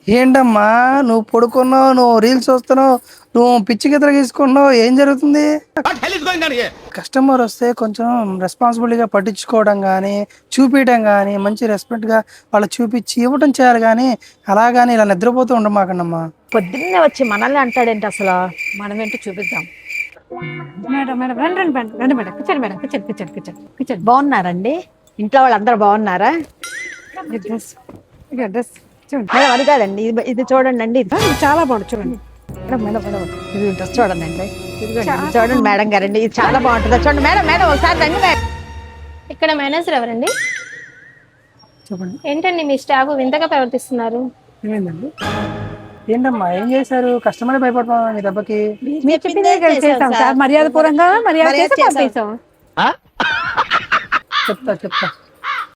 ఏంటమ్మా నువ్వు పడుకున్నావు, నువ్వు రీల్స్ చూస్తున్నావు, నువ్వు పిచ్చి గిద్దలు గీసుకున్నావు, ఏం జరుగుతుంది? కస్టమర్ వస్తే కొంచెం రెస్పాన్సిబిలిటీగా పట్టించుకోవడం కానీ, చూపించడం కానీ, మంచి రెస్పెక్ట్గా వాళ్ళు చూపించి ఇవ్వడం చేయాలి కానీ, అలా కానీ ఇలా నిద్రపోతూ ఉండమాకండమ్మా. పొద్దున్నే వచ్చి మనల్ని అంటాడేంటి అసలు? మనం ఏంటో చూపిద్దాం. మేడం మేడం రండి రండి మేడం రండి మేడం కూర్చోండి మేడం కూర్చోండి కూర్చోండి కూర్చోండి కూర్చోండి. బాగున్నారండి? ఇంట్లో వాళ్ళందరూ బాగున్నారా? ఈ డ్రెస్ ఇక డ్రెస్ చూడండి మేడం అది కాదండి, ఇది చూడండి అండి. ఇది చాలా బాగుంది చూడండి మేడం మేడం మేడం. ఇది డ్రెస్ చూడండి అండి. ఇది చూడండి మేడం గారండి, ఇది చాలా బాగుంటుంది. చూడండి మేడం మేడం ఒకసారి రండి మేడం. ఇక్కడ మేనేజర్ ఎవరండి? చెప్పండి, ఏంటండి మీ స్టాఫ్ వింతగా ప్రవర్తిస్తున్నారు? ఏమైందండి? ఏంటమ్మా ఏం చేశారు? కస్టమర్ భయపడుతున్నా మీ దెబ్బకి. మీరు చెప్పిందే చేసాం సార్, మర్యాద పూర్వంగా మర్యాద చేసి పంపిస్తాం. చెప్తా చెప్తా